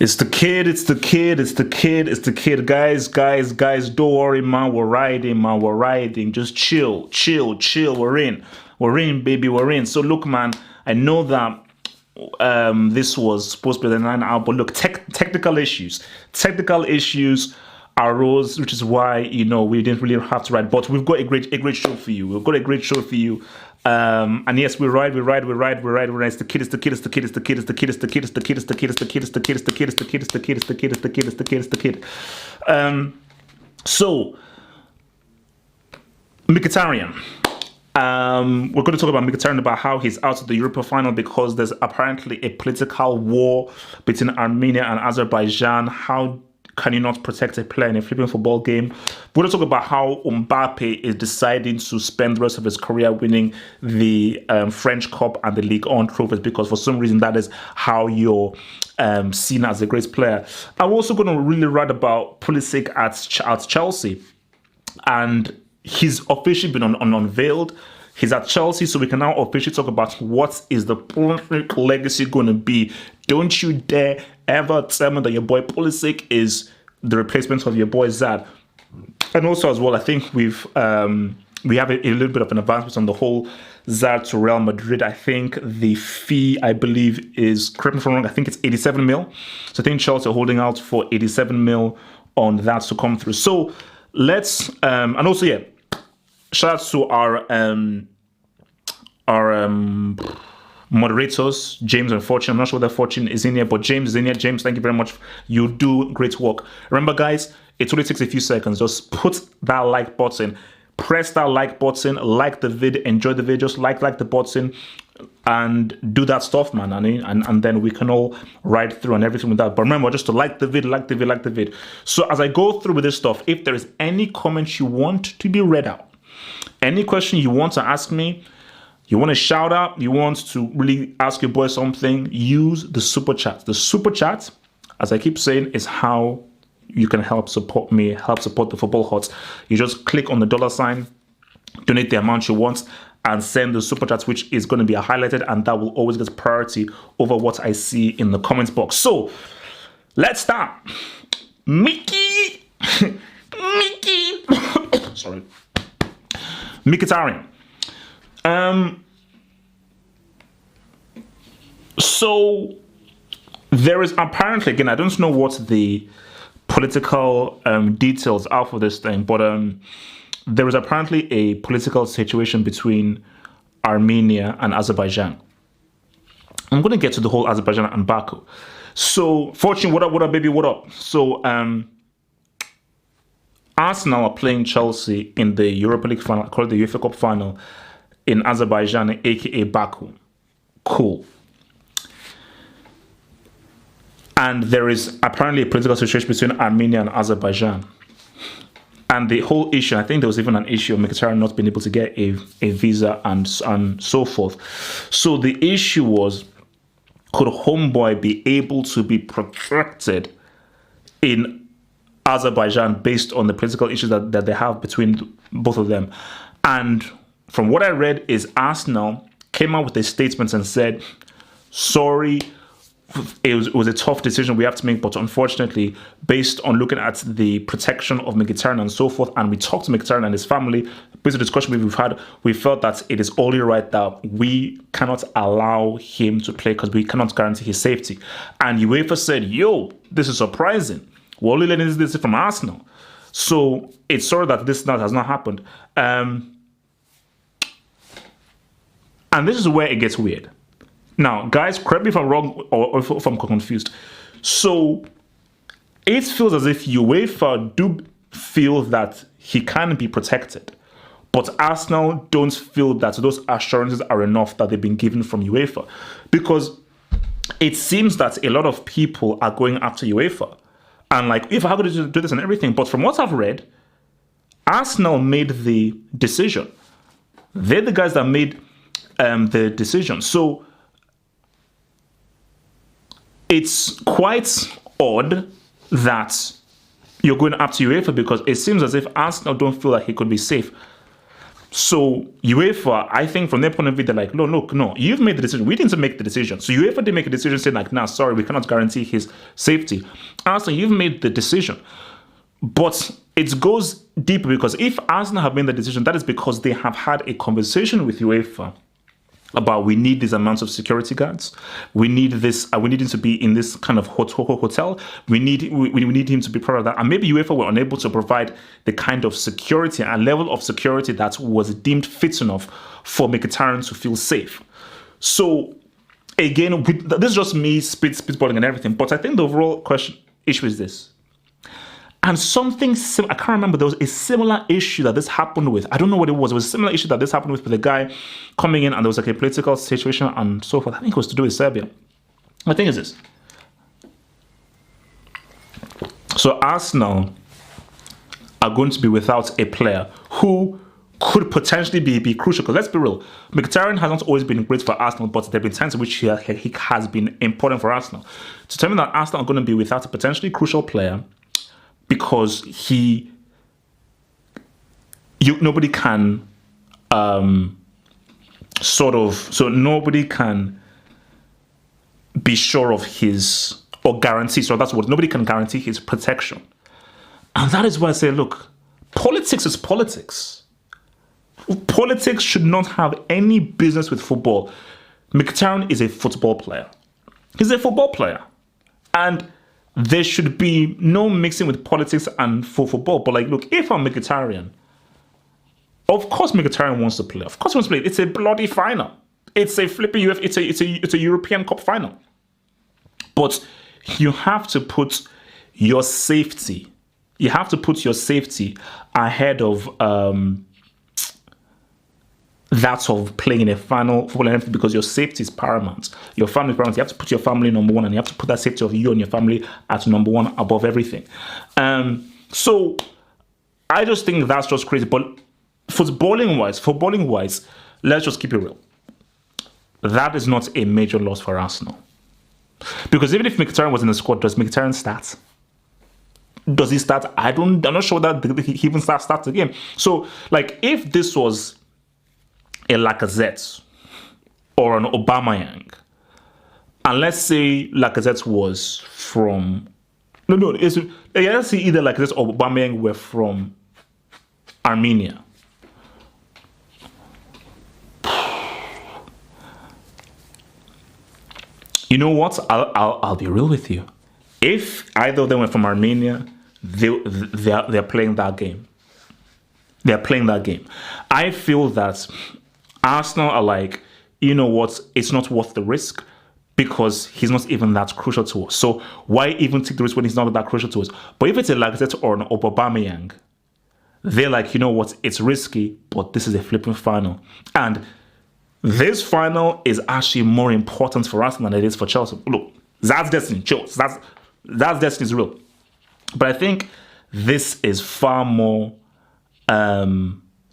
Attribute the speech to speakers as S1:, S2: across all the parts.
S1: It's the kid, it's the kid, it's the kid, it's the kid. Guys, don't worry, man. We're riding, man. We're riding. Just chill. We're in. We're in, baby. We're in. So look, man, I know that this was supposed to be the 9 hour, but look, technical issues arose, which is why, you know, we didn't really have to ride, but we've got a great show for you. We've got a great show for you. And yes, we ride. It's the kid, it's the kid, it's the kid, it's the kid, it's the kid, it's the kid, it's the kid, it's the kid, it's the kid, it's the kid, it's the kid, it's the kid, it's the kid, it's the kid, it's the kid, it's the kid, it's the kid. So Mkhitaryan. We're going to talk about Mkhitaryan, about how he's out of the Europa final because there's apparently a political war between Armenia and Azerbaijan. How can you not protect a player in a flipping football game? We're going to talk about how Mbappe is deciding to spend the rest of his career winning the French Cup and the Ligue 1 trophies because for some reason that is how you're seen as a great player. I'm also going to really write about Pulisic at Chelsea, and he's officially been unveiled. He's at Chelsea, so we can now officially talk about what is the Pulisic legacy going to be. Don't you dare ever tell me that your boy Pulisic is the replacement of your boy Zad. And also as well, I think we have a little bit of an advancement on the whole Zad to Real Madrid. I think the fee, I believe, is, correct me if I'm wrong, I think it's 87 mil. So I think Chelsea are holding out for 87 mil on that to come through. So let's, and also, yeah, shout out to our moderators, James and Fortune. I'm not sure whether Fortune is in here, but James is in here. James, thank you very much. You do great work. Remember, guys, it only takes a few seconds. Just put that like button, press that like button, like the vid, enjoy the video, just like the button, and do that stuff, man. And then we can all ride through and everything with that. But remember, just to like the vid. So as I go through with this stuff, if there is any comment you want to be read out, any question you want to ask me, you want to shout out, you want to really ask your boy something, use the super chat. The super chat, as I keep saying, is how you can help support me, help support the Football Hut. You just click on the $sign, donate the amount you want, and send the super chat, which is going to be highlighted, and that will always get priority over what I see in the comments box. So let's start. Mickey, sorry, Mkhitaryan. So there is apparently, again, I don't know what the political details are for this thing, but there is apparently a political situation between Armenia and Azerbaijan. I'm going to get to the whole Azerbaijan and Baku. So, Fortune, what up, baby, what up? So, Arsenal are playing Chelsea in the Europa League final, called the UEFA Cup final, in Azerbaijan, aka Baku. Cool. And there is apparently a political situation between Armenia and Azerbaijan. And the whole issue, I think there was even an issue of Mkhitaryan not being able to get a visa and so forth. So the issue was, could Homeboy be able to be protected in Azerbaijan based on the political issues that they have between both of them? And from what I read is Arsenal came out with a statement and said, sorry, it was a tough decision we have to make, but unfortunately, based on looking at the protection of Mkhitaryan and so forth, and we talked to Mkhitaryan and his family, based on the discussion we've had, we felt that it is only right that we cannot allow him to play because we cannot guarantee his safety. And UEFA said, yo, this is surprising. We're only learning this from Arsenal. So it's sorry that this has not happened. And this is where it gets weird. Now, guys, correct me if I'm wrong or if I'm confused. So it feels as if UEFA do feel that he can be protected, but Arsenal don't feel that those assurances are enough that they've been given from UEFA, because it seems that a lot of people are going after UEFA and like, if how could you do this and everything? But from what I've read, Arsenal made the decision. They're the guys that made the decision. So it's quite odd that you're going up to UEFA, because it seems as if Arsenal don't feel like he could be safe. So UEFA, I think from their point of view, they're like, no, look, no, you've made the decision. We didn't make the decision. So UEFA didn't make a decision saying like, nah, sorry, we cannot guarantee his safety. Arsenal, you've made the decision. But it goes deeper, because if Arsenal have made the decision, that is because they have had a conversation with UEFA about, we need these amounts of security guards. We need this. We need him to be in this kind of hotel. We need him to be part of that. And maybe UEFA were unable to provide the kind of security and level of security that was deemed fit enough for Mkhitaryan to feel safe. So again, this is just me spitballing and everything. But I think the overall issue is this. And something I can't remember, there was a similar issue that this happened with. I don't know what it was. It was a similar issue that this happened with a guy coming in, and there was like a political situation and so forth. I think it was to do with Serbia. The thing is this. So Arsenal are going to be without a player who could potentially be crucial. Because let's be real, Mkhitaryan has not always been great for Arsenal, but there have been times in which he has been important for Arsenal. To tell me that Arsenal are going to be without a potentially crucial player because nobody can nobody can be sure of his, or guarantee, so that's what, nobody can guarantee his protection. And that is why I say, look, politics is politics. Politics should not have any business with football. Mkhitaryan is a football player. He's a football player. And there should be no mixing with politics and for football. But like, look, if I'm Mkhitaryan, of course Mkhitaryan wants to play. Of course he wants to play. It's a bloody final. It's a flipping it's a European Cup final. But you have to put your safety. You have to put your safety ahead of that of playing in a final football and everything, because your safety is paramount. Your family is paramount. You have to put your family number one, and you have to put that safety of you and your family as number one above everything. So I just think that's just crazy. But footballing wise, let's just keep it real. That is not a major loss for Arsenal. Because even if Mkhitaryan was in the squad, does Mkhitaryan start? Does he start? I'm not sure that he even starts the game. So, like, if this was a Lacazette or an Aubameyang, and let's say Lacazette was from let's say either Lacazette or Aubameyang were from Armenia. You know what? I'll be real with you. If either of them were from Armenia, they're playing that game. They're playing that game. I feel that Arsenal are like, you know what? It's not worth the risk because he's not even that crucial to us. So why even take the risk when he's not that crucial to us? But if it's a Lacazette or an Aubameyang, they're like, you know what? It's risky, but this is a flipping final. And this final is actually more important for Arsenal than it is for Chelsea. Look, that's destiny. Chelsea. That's destiny's real. But I think this is far more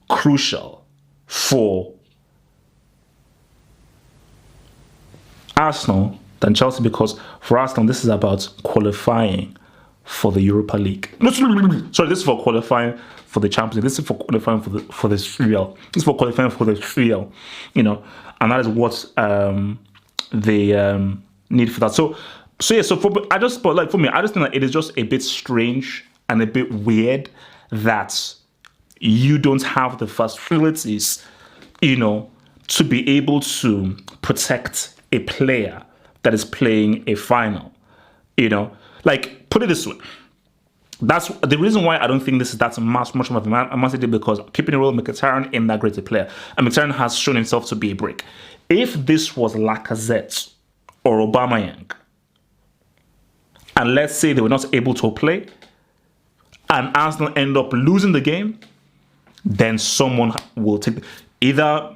S1: crucial for Arsenal than Chelsea, because for Arsenal, this is about qualifying for the Europa League. No, sorry, this is for qualifying for the Champions League. This is for qualifying for the 3L. This is for qualifying for the 3L, and that is what they need for that. So for me, I just think that it is just a bit strange and a bit weird that you don't have the facilities, to be able to protect a player that is playing a final. Like, put it this way. That's the reason why I don't think this is that much of a massive deal, because keeping it real, Mkhitaryan ain't that great a player. And Mkhitaryan has shown himself to be a brick. If this was Lacazette or Aubameyang, and let's say they were not able to play, and Arsenal end up losing the game, then someone will take either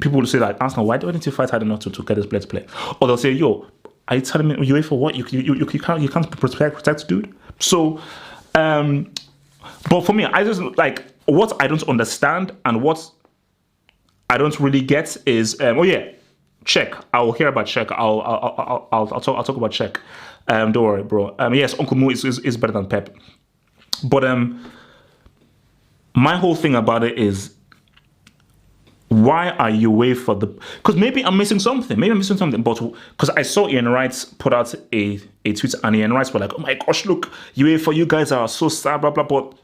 S1: people will say that, Arsenal, why didn't you fight hard enough to get this player to play? Or they'll say, yo, are you telling me UEFA what? You can't protect dude? So, but for me, I just like what I don't understand and what I don't really get is Czech. I'll hear about Czech. I'll talk about Czech. Don't worry, bro. Yes, Uncle Mo is better than Pep. But my whole thing about it is Why are you away for the? Because maybe I'm missing something. Maybe I'm missing something. But because I saw Ian Wright put out a tweet, and Ian Wright were like, "Oh my gosh, look, UEFA, you guys are so sad, blah blah." But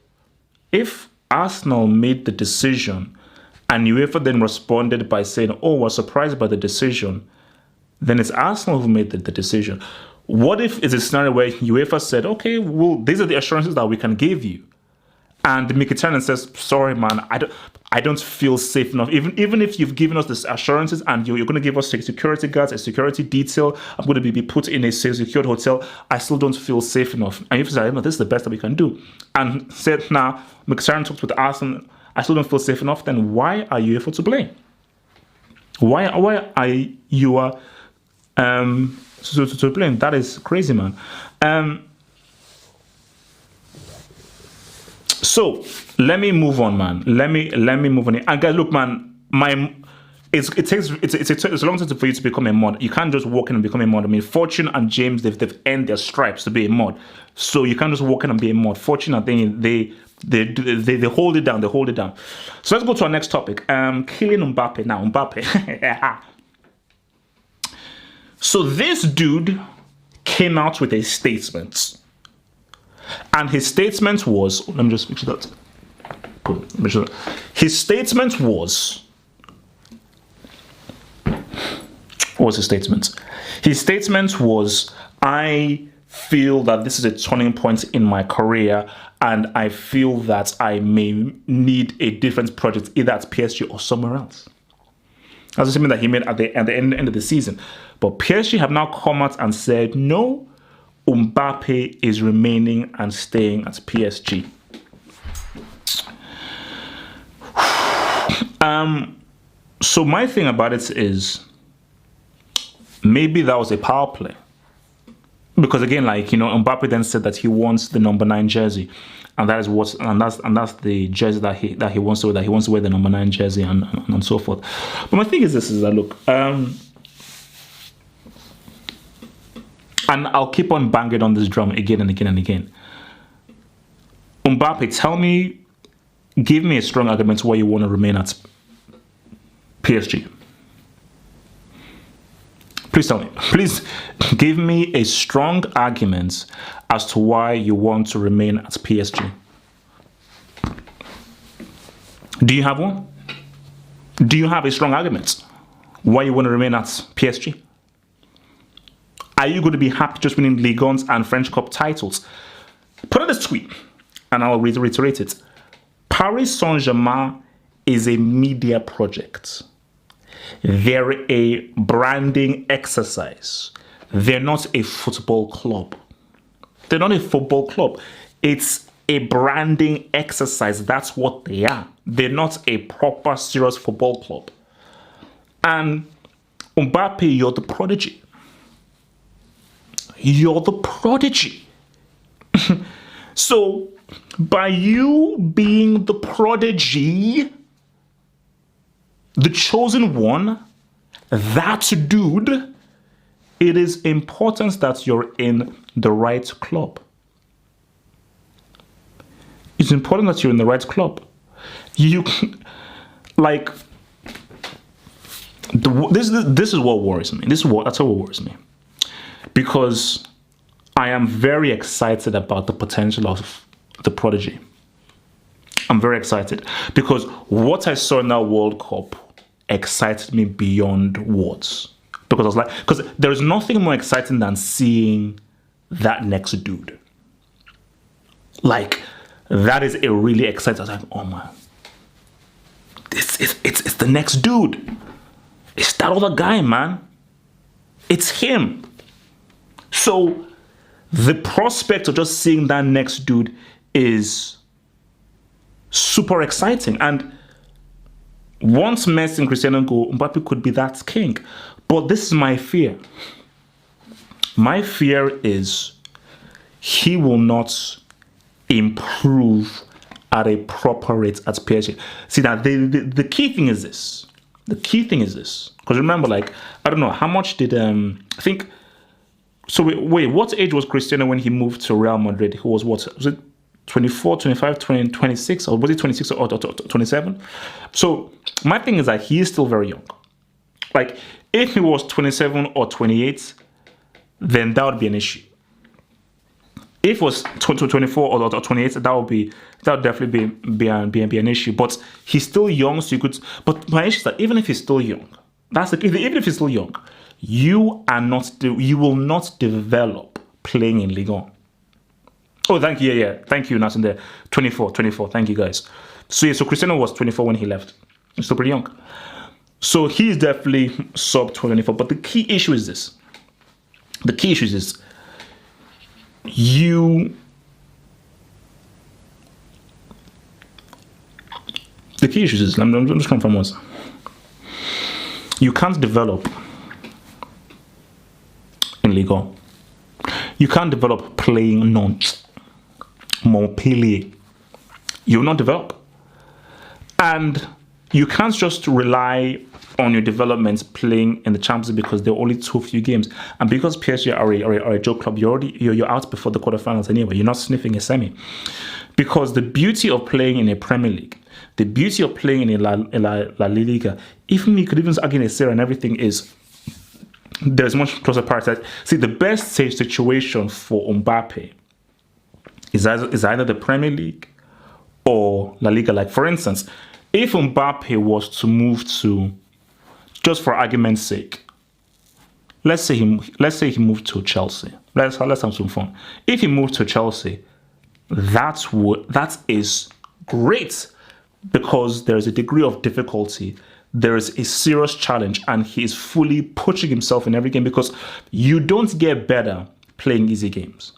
S1: if Arsenal made the decision, and UEFA then responded by saying, "Oh, we're surprised by the decision," then it's Arsenal who made the decision. What if it's a scenario where UEFA said, "Okay, well, these are the assurances that we can give you," and Mkhitaryan says, "Sorry, man, I don't feel safe enough. Even if you've given us these assurances and you're going to give us security guards, a security detail, I'm going to be put in a secured hotel, I still don't feel safe enough." And UEFA said, "No, this is the best that we can do." And said, "Now, Mkhitaryan talked with Arsenal, I still don't feel safe enough." Then why are you able to blame? Why are you to blame? That is crazy, man. So let me move on, man. Let me move on. And guys, look, man, it's a long time for you to become a mod. You can't just walk in and become a mod. I mean, Fortune and James, they've earned their stripes to be a mod. So you can't just walk in and be a mod. Fortune, I think they hold it down. They hold it down. So let's go to our next topic. Kylian Mbappe. Now, Mbappe. So this dude came out with a statement. And his statement was, let me just make sure that. Cool. Make sure that. His statement was, what was his statement? His statement was, "I feel that this is a turning point in my career, and I feel that I may need a different project, either at PSG or somewhere else." That's the statement that he made at the end of the season. But PSG have now come out and said, no, Mbappe is remaining and staying at PSG. So my thing about it is, maybe that was a power play. Because again, like, you know, Mbappe then said that he wants the number 9 jersey. And that is that's the jersey that he wants to wear, that he wants to wear the number 9 jersey and so forth. But my thing is this, is that look, and I'll keep on banging on this drum again and again and again. Mbappe, give me a strong argument why you want to remain at PSG. Please tell me. Please give me a strong argument as to why you want to remain at PSG. Do you have one? Do you have a strong argument why you want to remain at PSG? Are you going to be happy just winning Ligue 1 and French Cup titles? Put in this tweet, and I'll reiterate it. Paris Saint-Germain is a media project. They're a branding exercise. They're not a football club. They're not a football club. It's a branding exercise. That's what they are. They're not a proper, serious football club. And Mbappe, you're the prodigy. You're the prodigy. So, by you being the prodigy, the chosen one, that dude, it is important that you're in the right club. It's important that you're in the right club. You, like, this is what worries me. That's what worries me. Because I am very excited about the potential of the prodigy. I'm very excited because what I saw in that World Cup excited me beyond words. Because I was like, because there is nothing more exciting than seeing that next dude. Like, that is a really exciting. I was like, oh man, it's the next dude. It's that other guy, man. It's him. So the prospect of just seeing that next dude is super exciting. And once Messi and Cristiano go, Mbappe could be that king. But this is my fear. My fear is he will not improve at a proper rate at PSG. See, that the key thing is this. The key thing is this. Because remember, like, I don't know, how much did, I think, so wait, what age was Cristiano when he moved to Real Madrid? He was what? Was it 24, 25, 20, 26, or was it 26 or 27? So my thing is that he is still very young. Like, if he was 27 or 28, then that would be an issue. If it was 24 or 28, that would definitely be an issue. But he's still young, so you could. But my issue is that even if he's still young, even if he's still young, you will not develop playing in Ligue 1. Oh, thank you. Yeah. Thank you, Nathan there. 24. Thank you, guys. So, yeah, so Cristiano was 24 when he left. He's still pretty young. So, he's definitely sub 24. But the key issue is this. The key issue is this. The key issue is this. I'm just coming from once. You can't develop in Ligue 1. You can't develop playing Montpellier. You will not develop. And you can't just rely on your developments playing in the Champions League because there are only too few games. And because PSG are a joke club, you're out before the quarterfinals anyway. You're not sniffing a semi. Because the beauty of playing in a Premier League, the beauty of playing in La Liga, even you could even argue in a Serie and everything is there's much closer parity. See, the best situation for Mbappe is either the Premier League or La Liga. Like, for instance, if Mbappe was to move to, just for argument's sake, let's say he moved to Chelsea. Let's have some fun. If he moved to Chelsea, that is great because there is a degree of difficulty. There is a serious challenge, and he is fully pushing himself in every game because you don't get better playing easy games.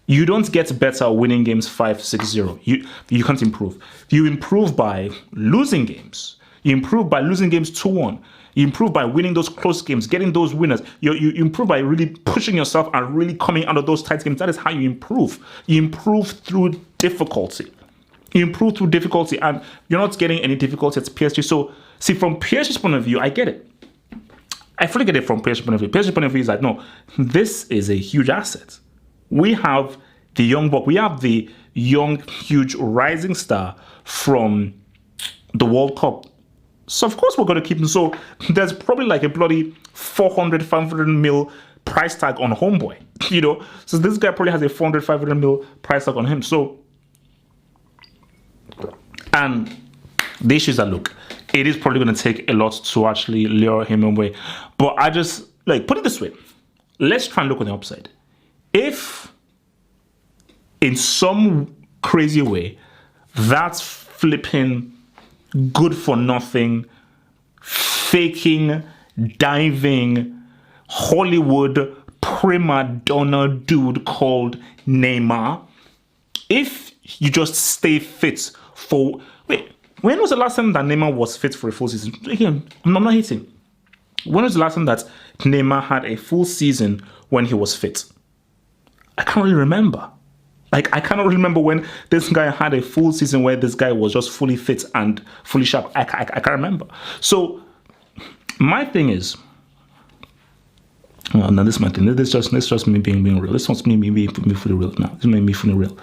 S1: You don't get better winning games 5-6-0. You can't improve. You improve by losing games. You improve by losing games 2-1. You improve by winning those close games, getting those winners. You improve by really pushing yourself and really coming out of those tight games. That is how you improve. You improve through difficulty. You improve through difficulty, and you're not getting any difficulty at PSG. So, see, from PSG's point of view, I get it. I fully get it from PSG's point of view. PSG's point of view is like, no, this is a huge asset. We have the young buck. We have the young, huge rising star from the World Cup. So, of course, we're going to keep him. So, there's probably like a bloody 400, 500 mil price tag on Homeboy, you know? So, this guy probably has a 400, 500 mil price tag on him. So, and the issue is that, look, it is probably going to take a lot to actually lure him away. But I just, like, put it this way. Let's try and look on the upside. If, in some crazy way, that's flipping good for nothing, faking, diving, Hollywood prima donna dude called Neymar, if you just stay fit for... Wait, when was the last time that Neymar was fit for a full season? Again, I'm not hitting. When was the last time that Neymar had a full season when he was fit? I can't really remember. Like, I cannot remember when this guy had a full season where this guy was just fully fit and fully sharp. I can't remember. So, my thing is... Well, no, this is my thing. This is just me being real. This is me being fully real now. This is me fully real.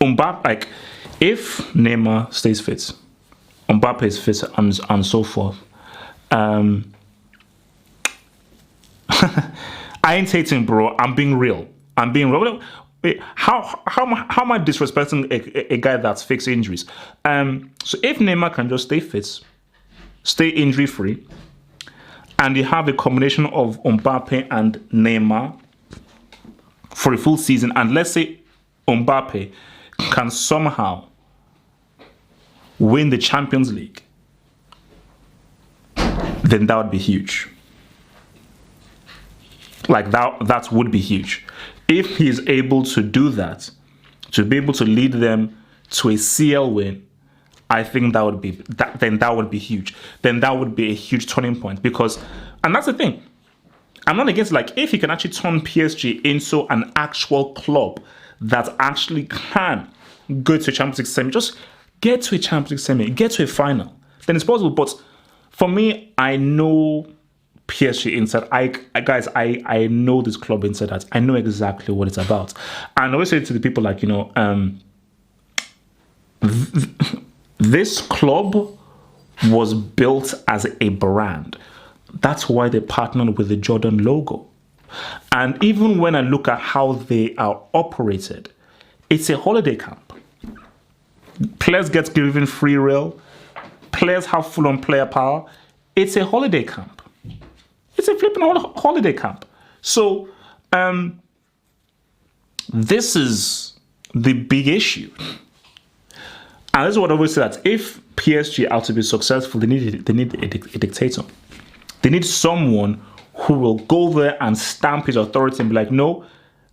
S1: Mbappe, like, if Neymar stays fit, Mbappe is fit, and so forth. I ain't hating, bro. I'm being real. Wait, how am I disrespecting a guy that's fixed injuries? So if Neymar can just stay fit, stay injury free, and you have a combination of Mbappe and Neymar for a full season, and let's say Mbappe can somehow win the Champions League, then that would be huge. Like, that would be huge. If he's able to do that, to be able to lead them to a CL win, I think that would be huge. Then that would be a huge turning point because, and that's the thing. I'm not against, like, if he can actually turn PSG into an actual club that actually can go to a Champions League semi, just get to a Champions League semi, get to a final, then it's possible. But for me, I know PSG inside. Guys, I know this club inside out. I know exactly what it's about. And I always say to the people, like, this club was built as a brand. That's why they partnered with the Jordan logo. And even when I look at how they are operated, it's a holiday camp. Players get given free rein. Players have full-on player power. It's a holiday camp. It's a flipping holiday camp. So this is the big issue. And this is what I always say, that if PSG are to be successful, they need a dictator. They need someone who will go there and stamp his authority and be like, no,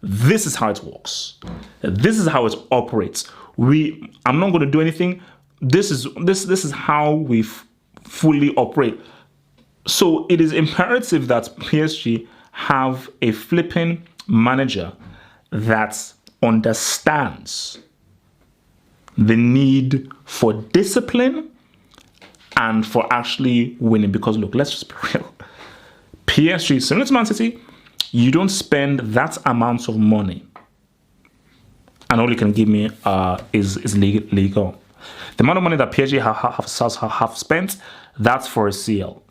S1: this is how it works. This is how it operates. I'm not going to do anything. This is how we fully operate. So it is imperative that PSG have a flipping manager that understands the need for discipline and for actually winning. Because look, let's just be real. PSG, similar to Man City, you don't spend that amount of money and all you can give me is legal. The amount of money that PSG have spent, that's for a CL.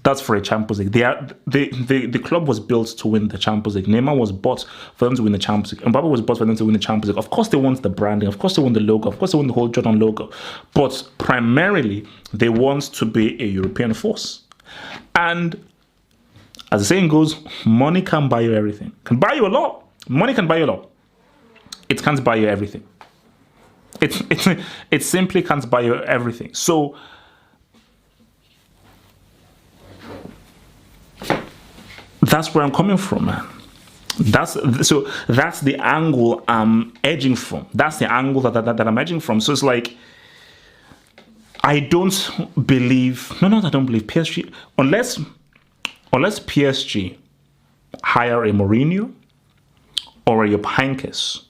S1: That's for a Champions League. The club was built to win the Champions League. Neymar was bought for them to win the Champions League. Mbappe was bought for them to win the Champions League. Of course they want the branding. Of course they want the logo. Of course they want the whole Jordan logo. But primarily, they want to be a European force. And as the saying goes, money can buy you everything. Can buy you a lot. Money can buy you a lot. It can't buy you everything. It simply can't buy you everything. So that's where I'm coming from, man. That's the angle I'm edging from. That's the angle that I'm edging from. So it's like, I don't believe PSG, unless PSG hire a Mourinho or a Jupp Heynckes,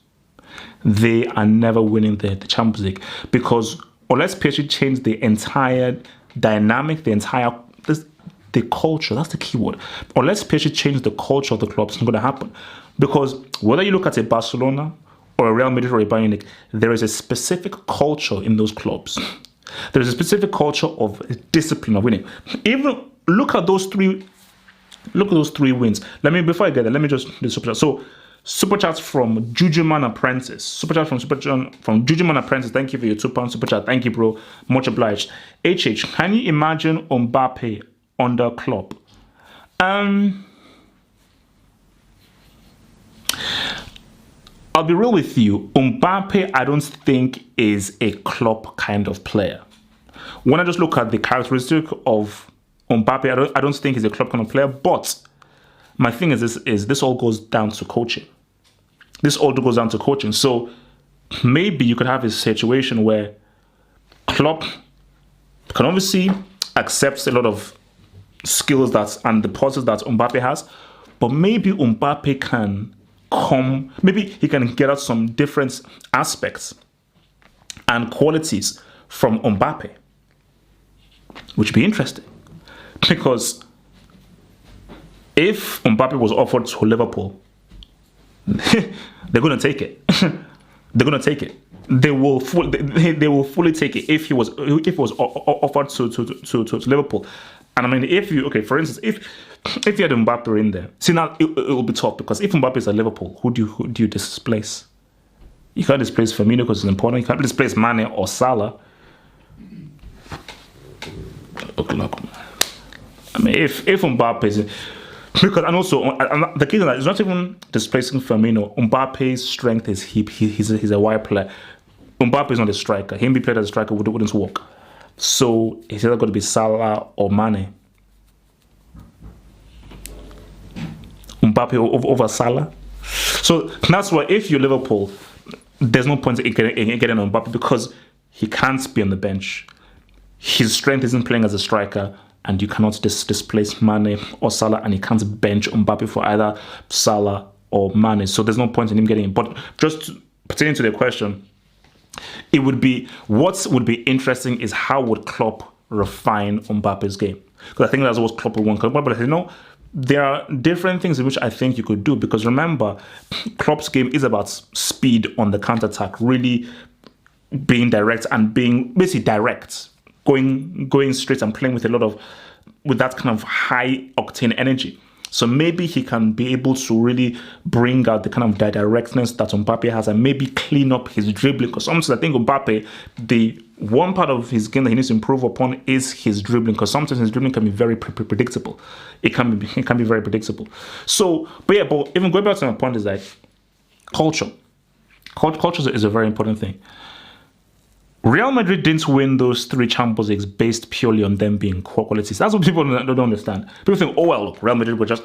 S1: they are never winning the Champions League. Because unless PSG change the entire dynamic, the culture, that's the key word. Unless PSG change the culture of the club, it's not going to happen. Because whether you look at a Barcelona or a Real Madrid or a Bayern Munich, there is a specific culture in those clubs. There is a specific culture of discipline of winning. Even look at those three wins. Before I get there, let me just do super chat. So super chats from Jujuman Apprentice. Super chat from Jujuman Apprentice. Thank you for your £2 super chat. Thank you, bro. Much obliged. HH, can you imagine Mbappe under Klopp? I'll be real with you. Mbappe, I don't think is a Klopp kind of player. When I just look at the characteristic of Mbappe, I don't think he's a Klopp kind of player. But my thing is this all goes down to coaching. This all goes down to coaching. So maybe you could have a situation where Klopp can obviously accept a lot of skills and the process that Mbappe has, but maybe Mbappe can maybe he can get out some different aspects and qualities from Mbappe, which would be interesting. Because if Mbappe was offered to Liverpool, they're going to take it. They're going to take it. They will fully take it if he was offered to Liverpool. And I mean, for instance, if you had Mbappe in there, see now it will be tough, because if Mbappe is at Liverpool, who do you displace? You can't displace Firmino because it's important. You can't displace Mane or Salah. Look, I mean, if Mbappe is, because and also the key to that is not even displacing Firmino. Mbappe's strength is he's a wide player. Mbappe is not a striker. Him be played as a striker wouldn't work. So it's either going to be Salah or Mane. Mbappe over Salah. So that's why if you're Liverpool, there's no point in getting on Mbappe, because he can't be on the bench. His strength isn't playing as a striker, and you cannot displace Mane or Salah, and he can't bench Mbappe for either Salah or Mane. So there's no point in him getting in. But just pertaining to the question, what would be interesting is how would Klopp refine Mbappe's game. Because I think that's what Klopp would want. But there are different things in which I think you could do, because remember, Klopp's game is about speed on the counter-attack, really being direct and being basically direct, going straight and playing with that kind of high octane energy. So maybe he can be able to really bring out the kind of directness that Mbappe has, and maybe clean up his dribbling. Because sometimes I think Mbappe, the one part of his game that he needs to improve upon is his dribbling. Because sometimes his dribbling can be very predictable. It can be very predictable. So, but even going back to my point is that culture. Culture is a very important thing. Real Madrid didn't win those 3 Champions Leagues based purely on them being core qualities. That's what people don't understand. People think, oh, well, look, Real Madrid they were just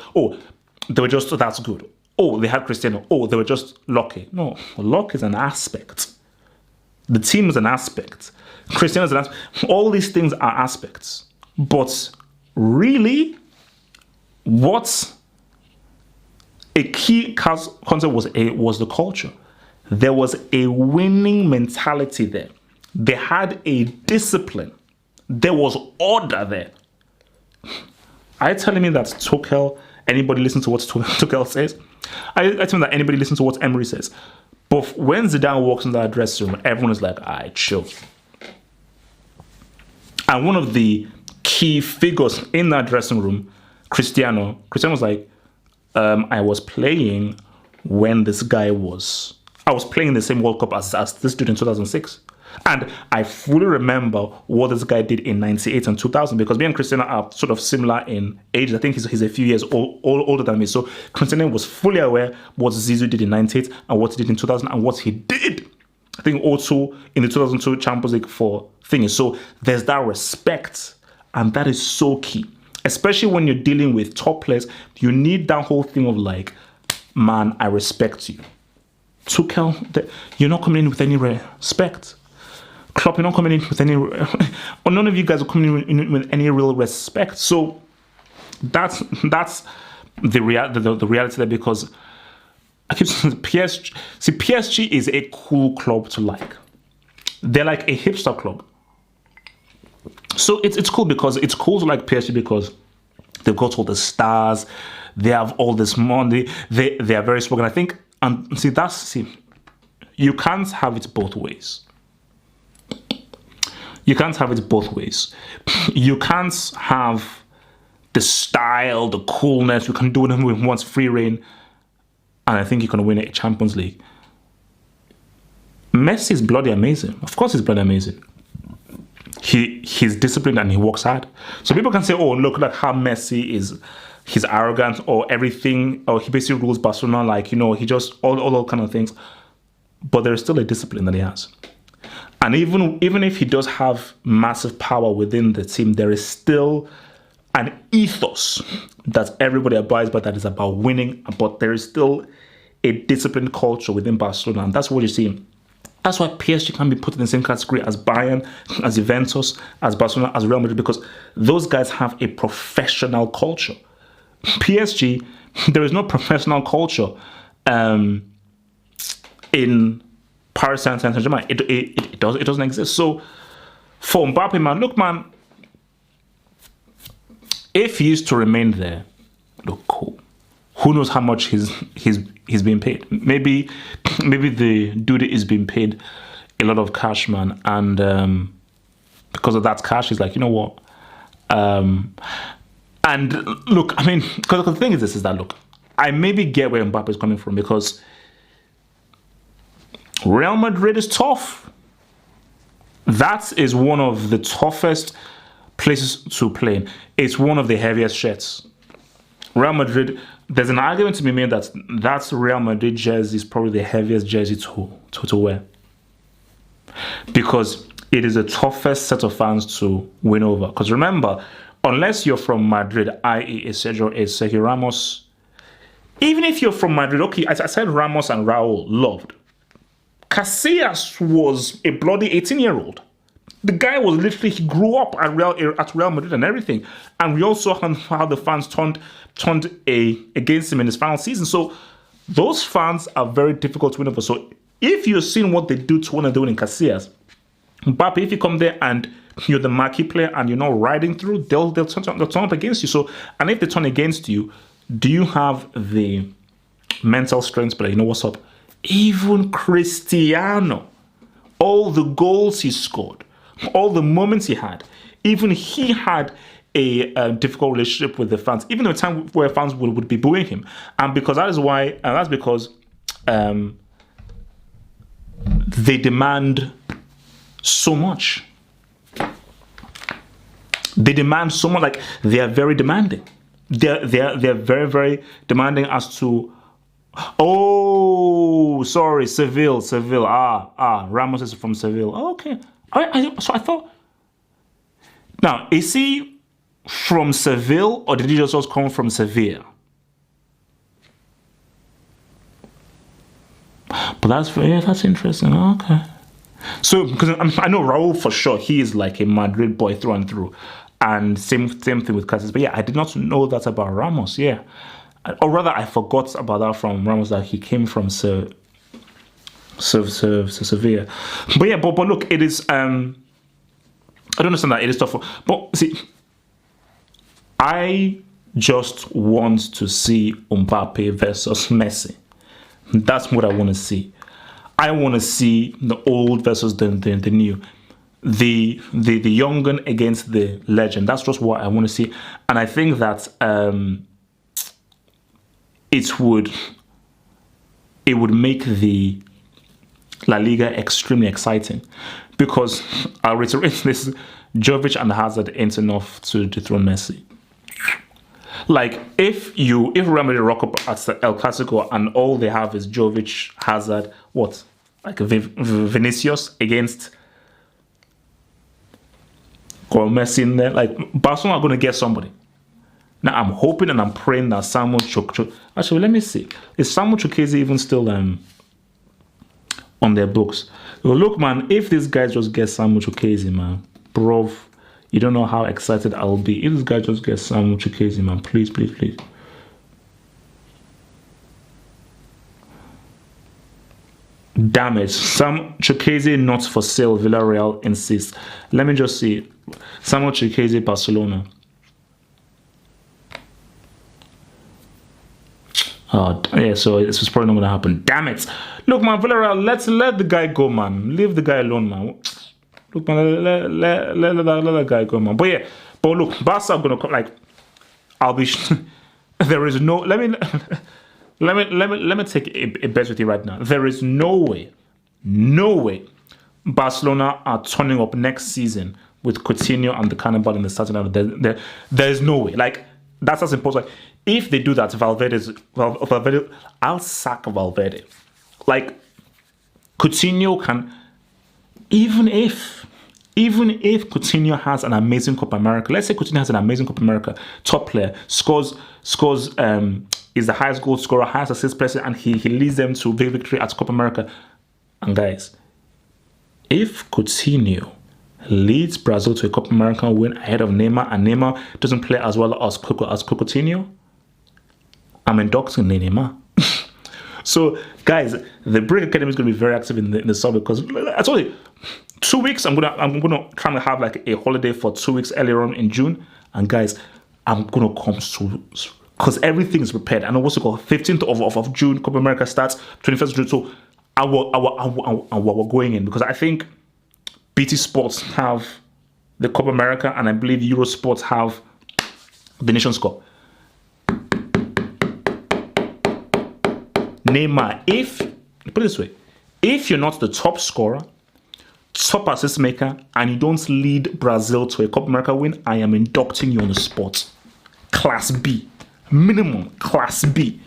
S1: that good. Oh, they had Cristiano. Oh, they were just lucky. No, luck is an aspect. The team is an aspect. Cristiano is an aspect. All these things are aspects. But really, what a key concept was the culture. There was a winning mentality there. They had a discipline. There was order there. Are you telling me that Tuchel, anybody listen to what Tuchel says? I tell me that anybody listen to what Emery says? But when Zidane walks in that dressing room, everyone is like, chill. And one of the key figures in that dressing room, Cristiano was like, I was playing when this guy was. I was playing the same World Cup as this dude in 2006. And I fully remember what this guy did in 98 and 2000, because me and Cristiano are sort of similar in age. I think he's a few years older than me. So Cristiano was fully aware what Zizou did in 98 and what he did in 2000 and what he did, I think, also in the 2002 Champions League for things. So there's that respect, and that is so key. Especially when you're dealing with top players, you need that whole thing of like, man, I respect you. Tuchel, you're not coming in with any respect. Klopp, you're not coming in with any, or none of you guys are coming in with any real respect. So that's the reality there, because I keep saying PSG is a cool club to like. They're like a hipster club. So it's cool because it's cool to like PSG because they've got all the stars, they have all this money, they are very spoken. I think, and you can't have it both ways. You can't have it both ways. You can't have the style, the coolness. You can do it with once free reign, and I think you can win a Champions League. Messi is bloody amazing. Of course, he's bloody amazing. He's disciplined and he works hard. So people can say, "Oh, look at how Messi is. He's arrogant or everything, or he basically rules Barcelona like he just all kind of things." But there is still a discipline that he has. And even if he does have massive power within the team, there is still an ethos that everybody abides by that is about winning. But there is still a disciplined culture within Barcelona, and that's what you see. That's why PSG can be put in the same category as Bayern, as Juventus, as Barcelona, as Real Madrid, because those guys have a professional culture. PSG, there is no professional culture in Paris Saint-Germain. It doesn't exist. So for Mbappe, man, look, man, if he used to remain there, look, cool. Who knows how much he's being paid? Maybe the dude is being paid a lot of cash, man, and because of that cash, he's like, you know what? And look, I mean, because the thing is that look, I maybe get where Mbappe is coming from, because Real Madrid is tough. That is one of the toughest places to play in. It's one of the heaviest shirts. Real Madrid, there's an argument to be made that that's Real Madrid jersey is probably the heaviest jersey to wear, because it is the toughest set of fans to win over. Because remember, unless you're from Madrid, i.e. Sergio Ramos, even if you're from Madrid, okay, I said Ramos and Raul loved. Casillas was a bloody 18-year-old. The guy was literally, he grew up at Real Madrid and everything. And we also saw how the fans turned against him in his final season. So those fans are very difficult to win over. So if you're seeing what they do to one and doing in Casillas, Mbappe, if you come there and you're the marquee player and you're not riding through, they'll turn up against you. So, and if they turn against you, do you have the mental strength? But you know what's up? Even Cristiano, all the goals he scored, all the moments he had, even he had a difficult relationship with the fans, even at a time where fans would be booing him. And because that is why, and that's because they demand so much. They demand so much, like they are very demanding. They're very, very demanding as to, oh, sorry, Seville. Ramos is from Seville. Oh, okay. So I thought, now, is he from Seville or did he just come from Sevilla? But that's interesting. Okay. So, because I know Raul for sure, he is like a Madrid boy through and through. And same thing with Casillas. But yeah, I did not know that about Ramos, yeah. Or rather, I forgot about that from Ramos, that he came from Sevilla. But yeah, but look, it is, I don't understand that, it is tough. But see, I just want to see Mbappe versus Messi. That's what I want to see. I want to see the old versus the new, the young gun against the legend. That's just what I want to see, and I think that it would make the La Liga extremely exciting, because I'll reiterate this: Jovic and Hazard ain't enough to dethrone Messi. Like, if Real Madrid rock up at the El Clasico and all they have is Jovic, Hazard, what? Like Vinicius against Messi in there. Like, Barcelona are going to get somebody. Now, I'm hoping and I'm praying that Samuel Chukwueze... Actually, let me see. Is Samuel Chukwueze even still on their books? Well, look, man, if these guys just get Samuel Chukwueze, man, bro, you don't know how excited I'll be. If this guy just gets Samuel Chukwueze, man, please, please, please. Damn it. Sam Chukwueze not for sale. Villarreal insists. Let me just see. Samuel Chukwueze, Barcelona. Oh, yeah, so it's probably not going to happen. Damn it. Look, man, Villarreal, let the guy go, man. Leave the guy alone, man. Look, man, let that guy go, man. But yeah, but look, Barca are going to come, like, I'll be... there is no... Let me take a bet with you right now. There is no way Barcelona are turning up next season with Coutinho and the Cannibal in the starting lineup. There's no way. Like, that's as important. If they do that, Valverde, I'll sack Valverde. Like, Coutinho can, even if Coutinho has an amazing Copa America, let's say Coutinho has an amazing Copa America, top player, scores is the highest goal scorer, highest assist player, and he leads them to big victory at Copa America. And guys, if Coutinho leads Brazil to a Copa America win ahead of Neymar, and Neymar doesn't play as well as Coutinho, I'm inducting Neymar. So, guys, the Break Academy is going to be very active in the summer, because I told you, 2 weeks. I'm gonna try to have like a holiday for 2 weeks earlier on in June, and guys, I'm gonna come to, because everything is prepared. And what's it called? 15th of June, Copa America starts. 21st of June. So we're going in, because I think BT Sports have the Copa America, and I believe Eurosports have the Nations Cup. Neymar, put it this way, if you're not the top scorer, top assist maker, and you don't lead Brazil to a Copa America win, I am inducting you on the spot. Class B. Minimum Class B.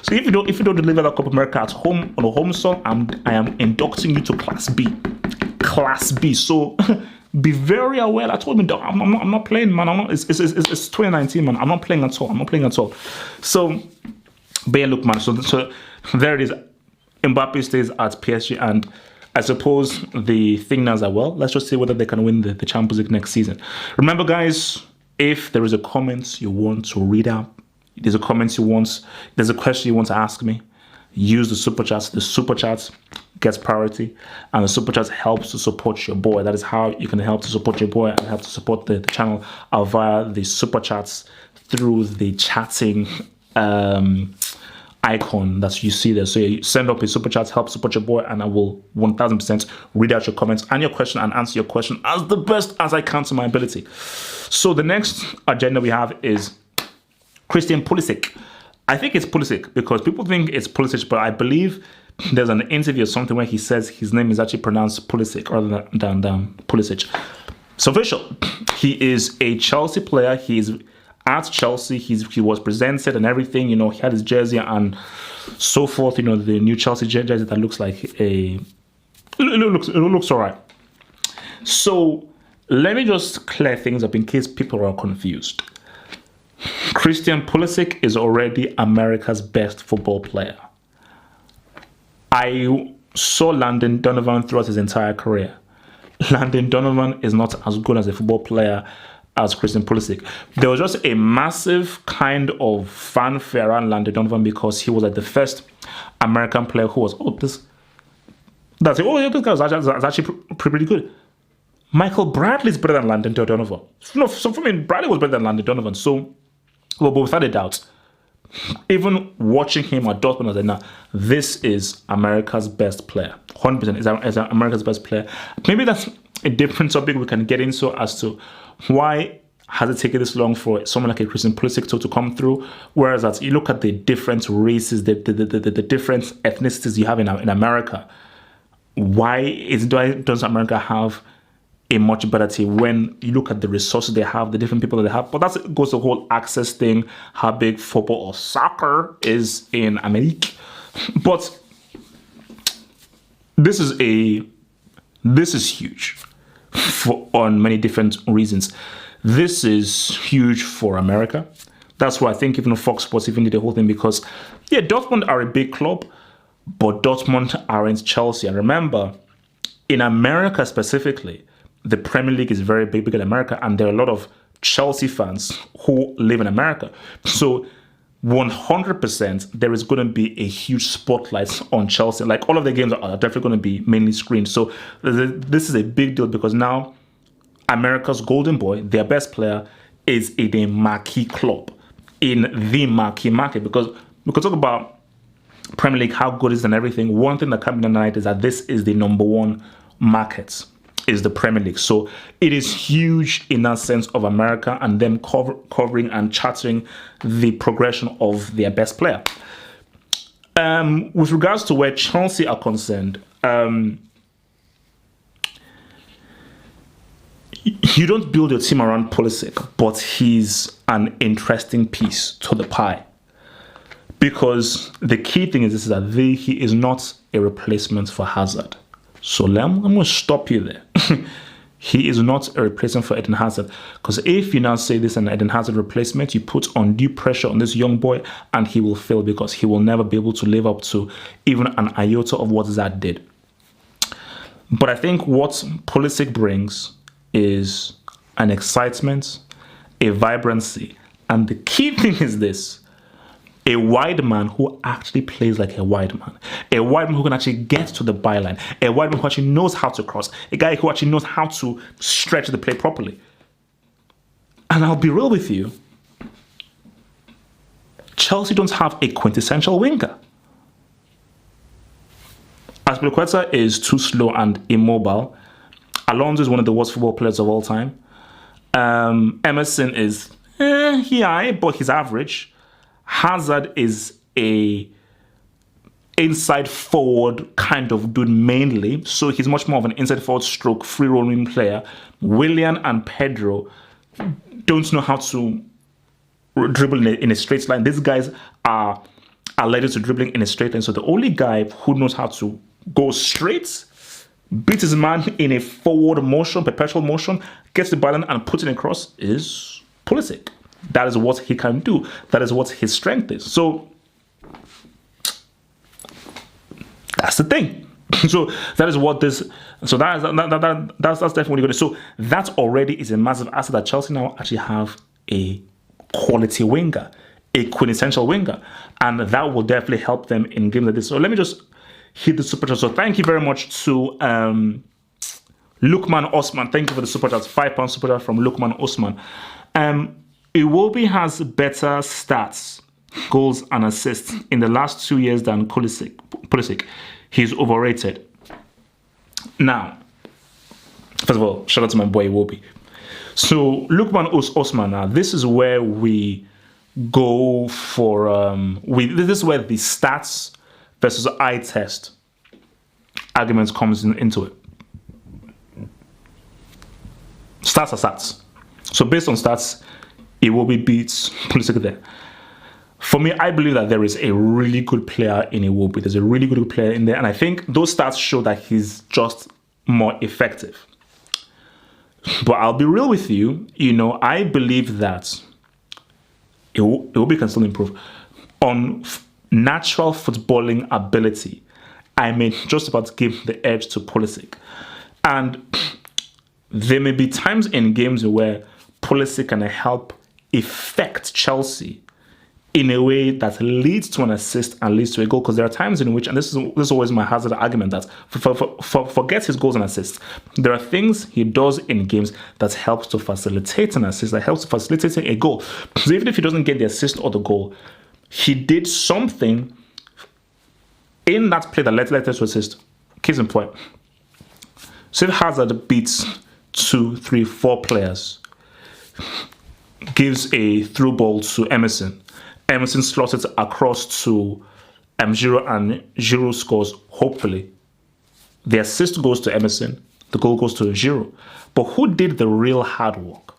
S1: So if you don't deliver that Copa America at home on a home soil, I am inducting you to Class B. Class B. So be very aware. I told him, I'm not playing, man. It's 2019, man. I'm not playing at all. So, but yeah, look, man. So there it is. Mbappe stays at PSG, and I suppose the thing now is that, well, let's just see whether they can win the Champions League next season. Remember, guys, if there is a comment you want to read out, there's a question you want to ask me, use the super chats. The super chats gets priority, and the super chats helps to support your boy. That is how you can help to support your boy and help to support the channel via the super chats through the chatting icon that you see there. So you send up a super chat, help support your boy, and I will 1000% read out your comments and your question and answer your question as the best as I can to my ability. So the next agenda we have is Christian Pulisic. I think it's Pulisic because people think it's Pulisic, but I believe there's an interview or something where he says his name is actually pronounced Pulisic rather than Pulisic. It's official. He is a Chelsea player. He is at Chelsea. He was presented and everything. You know, he had his jersey and so forth. You know, the new Chelsea jersey that looks like it looks all right. So let me just clear things up in case people are confused. Christian Pulisic is already America's best football player. I saw Landon Donovan throughout his entire career. Landon Donovan is not as good as a football player as Christian Pulisic. There was just a massive kind of fanfare around Landon Donovan because he was like the first American player who was, this guy was actually pretty good. Michael Bradley's better than Landon Donovan. No, so for me, Bradley was better than Landon Donovan. So, well, but without a doubt, even watching him at Dortmund, I was like, nah, this is America's best player. 100% is America's best player. Maybe that's a different topic we can get into as to why has it taken this long for someone like a Christian Pulisic to come through. Whereas as you look at the different races, the different ethnicities you have in America, why does America have a much better team when you look at the resources they have, the different people that they have? But that goes to the whole access thing, how big football or soccer is in America. But this is huge on many different reasons. This is huge for America. That's why I think even Fox Sports even did the whole thing because, yeah, Dortmund are a big club, but Dortmund aren't Chelsea. And remember, in America specifically, the Premier League is very big in America, and there are a lot of Chelsea fans who live in America. So 100% there is going to be a huge spotlight on Chelsea. Like all of the games are definitely going to be mainly screened. So this is a big deal because now America's golden boy, their best player, is in a marquee club, in the marquee market. Because we could talk about Premier League, how good it is and everything. One thing that can be denied is that this is the number one market, is the Premier League. So it is huge in that sense of America and them covering and charting the progression of their best player. With regards to where Chelsea are concerned, you don't build your team around Pulisic, but he's an interesting piece to the pie. Because the key thing is this, is that he is not a replacement for Hazard. So I'm going to stop you there. He is not a replacement for Eden Hazard. Because if you now say this is an Eden Hazard replacement, you put undue pressure on this young boy and he will fail because he will never be able to live up to even an iota of what Zad did. But I think what Pulisic brings is an excitement, a vibrancy. And the key thing is this: a wide man who actually plays like a wide man. A wide man who can actually get to the byline. A wide man who actually knows how to cross. A guy who actually knows how to stretch the play properly. And I'll be real with you, Chelsea don't have a quintessential winger. Azpilicueta is too slow and immobile. Alonso is one of the worst football players of all time. Emerson is, but he's average. Hazard is a inside forward kind of dude mainly, so he's much more of an inside forward stroke free rolling player. Willian and Pedro don't know how to dribble in a straight line. These guys are related to dribbling in a straight line, so the only guy who knows how to go straight, beat his man in a forward motion, perpetual motion, gets the ball and puts it across is Pulisic. That is what he can do. That is what his strength is. So that's the thing. So that is what this. So that's definitely good. So that already is a massive asset that Chelsea now actually have a quality winger, a quintessential winger, and that will definitely help them in games like this. So let me just hit the super chat. So thank you very much to Lukman Osman. Thank you for the super chat. £5 super chat from Lukman Osman. Iwobi has better stats, goals and assists in the last 2 years than Pulisic. He's overrated. Now, first of all, shout out to my boy Iwobi. So Lukman Osman, now this is where we go for this is where the stats versus eye test arguments comes into it. Stats are stats. So based on stats, Iwobi beats Pulisic there. For me, I believe that there is a really good player in Iwobi. There's a really good player in there, and I think those stats show that he's just more effective. But I'll be real with you, I believe that Iwobi can still improve. On natural footballing ability, I may just about give the edge to Pulisic. And there may be times in games where Pulisic can help affect Chelsea in a way that leads to an assist and leads to a goal. Because there are times in which, and this is always my hazard argument, that forget his goals and assists. There are things he does in games that helps to facilitate an assist, that helps to facilitate a goal. So even if he doesn't get the assist or the goal, he did something in that play that led us to assist. Case in point. So if Hazard beats 2, 3, 4 players, gives a through ball to Emerson. Emerson slots it across to Giroud, and Giroud scores, hopefully. The assist goes to Emerson. The goal goes to Giroud. But who did the real hard work?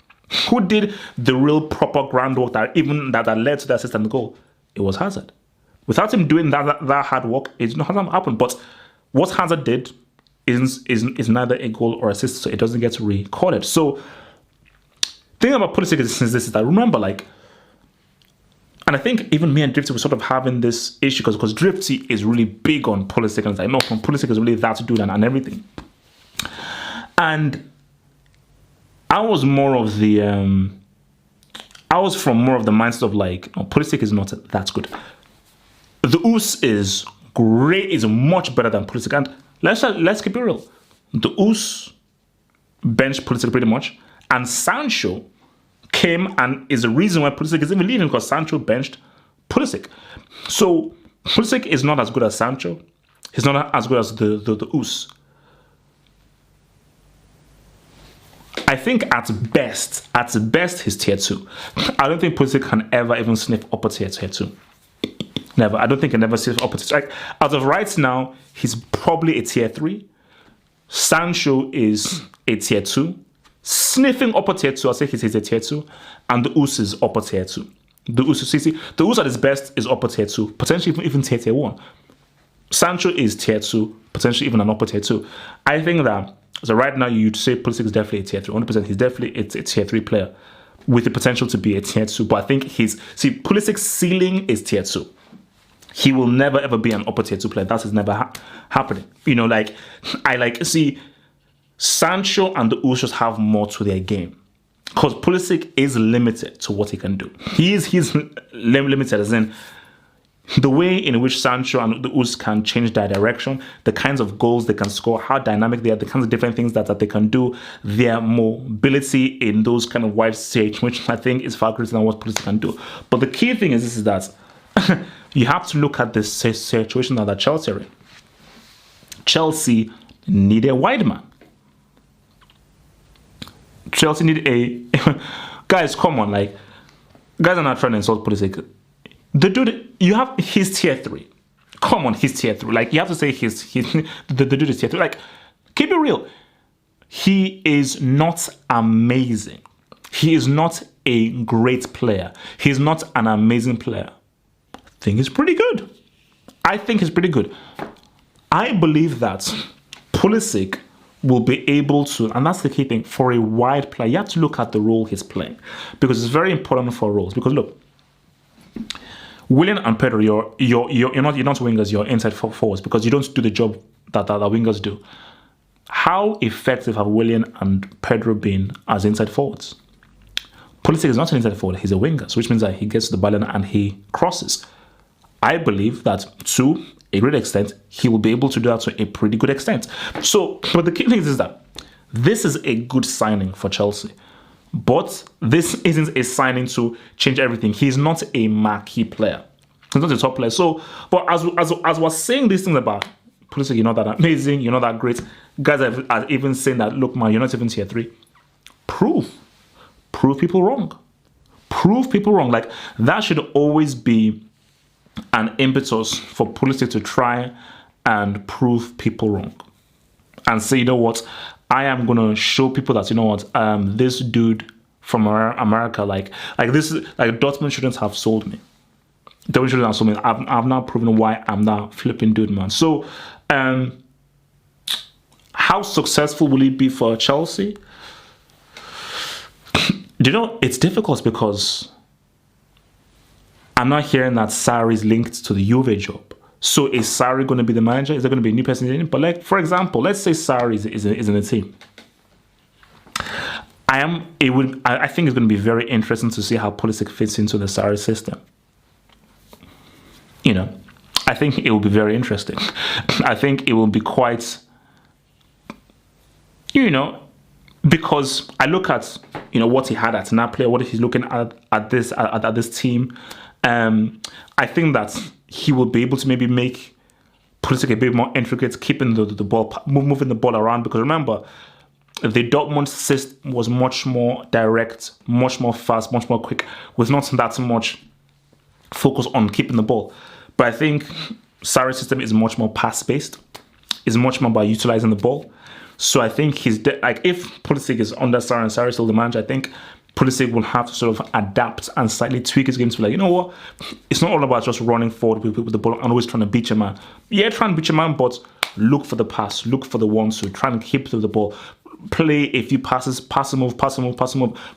S1: Who did the real proper groundwork that led to the assist and the goal? It was Hazard. Without him doing that hard work, it's not going to happen. But what Hazard did is neither a goal or assist, so it doesn't get recorded. So the thing about Pulisic is that, remember, and I think even me and Drifty were sort of having this issue because Drifty is really big on Pulisic, and it's like, no, Pulisic is really that dude and everything. And I was from more of the mindset of Pulisic is not that good. The Us is great, is much better than Pulisic, and let's keep it real. The Us benched Pulisic pretty much, and Sancho came and is the reason why Pulisic is even leaving, because Sancho benched Pulisic. So Pulisic is not as good as Sancho. He's not as good as the Us. I think at best he's tier 2. I don't think Pulisic can ever even sniff upper tier 2. Never. I don't think he can ever sniff upper tier 2. As of right now, he's probably a tier 3. Sancho is a tier 2. Sniffing upper tier 2, I'll say he's a tier 2. And the Us is upper tier 2. The Us at his best is upper tier 2. Potentially even tier 1. Sancho is tier 2. Potentially even an upper tier 2. I think that, so right now you'd say Pulisic is definitely a tier 3. 100%. He's definitely a tier 3 player with the potential to be a tier 2. But I think Pulisic's ceiling is tier 2. He will never ever be an upper tier 2 player. That is never happening. Sancho and the Us just have more to their game, because Pulisic is limited to what he can do. He's limited as in the way in which Sancho and the Us can change their direction, the kinds of goals they can score, how dynamic they are, the kinds of different things that they can do, their mobility in those kind of wide stage, which I think is far greater than what Pulisic can do. But the key thing is that you have to look at this situation that Chelsea are in. Chelsea need a wide man. Chelsea need a guys. Come on, guys are not trying to insult Pulisic. The dude, he's tier 3. Come on, he's tier 3. You have to say the dude is tier 3. Keep it real. He is not amazing. He is not a great player. He's not an amazing player. I think he's pretty good. I believe that Pulisic will be able to, and that's the key thing, for a wide player, you have to look at the role he's playing, because it's very important for roles. Because look, Willian and Pedro, you're not wingers, you're inside forwards, because you don't do the job that wingers do. How effective have Willian and Pedro been as inside forwards?
S2: Pulisic is not an inside forward, he's a winger, so which means that he gets to the ball and he crosses. I believe that to a great extent, he will be able to do that to a pretty good extent. So, but the key thing is that this is a good signing for Chelsea. But this isn't a signing to change everything. He's not a marquee player. He's not a top player. So, but as we're saying these things about Pulisic, you're not that amazing, you're not that great. Guys are even saying that, look, man, you're not even tier 3. Prove people wrong. Prove people wrong. Like, that should always be an impetus for Pulisic to try and prove people wrong. And say, you know what, I am going to show people that, you know what, this dude from America, like Dortmund shouldn't have sold me. Dortmund shouldn't have sold me. I've now proven why I'm that flipping dude, man. So, how successful will it be for Chelsea? Do you know, it's difficult because I'm not hearing that Sarri is linked to the Juve job. So is Sarri going to be the manager? Is there going to be a new person in it? But like, for example, let's say Sarri is in the team. I think it's going to be very interesting to see how Pulisic fits into the Sarri system. You know, I think it will be very interesting. I think it will be quite, you know, because I look at, you know, what he had at Napoli, what he's looking at this team. I think that he will be able to maybe make Pulisic a bit more intricate, keeping the ball, moving the ball around. Because remember, the Dortmund system was much more direct, much more fast, much more quick, with not that much focus on keeping the ball. But I think Sarri's system is much more pass-based, is much more about utilizing the ball. So I think like if Pulisic is under Sarri and Sarri is still the manager, I think Pulisic will have to sort of adapt and slightly tweak his game to be like, you know what, it's not all about just running forward with the ball and always trying to beat your man. Yeah, try and beat your man, but look for the pass, look for the 1-2, try and keep to the ball. Play a few passes, pass and move.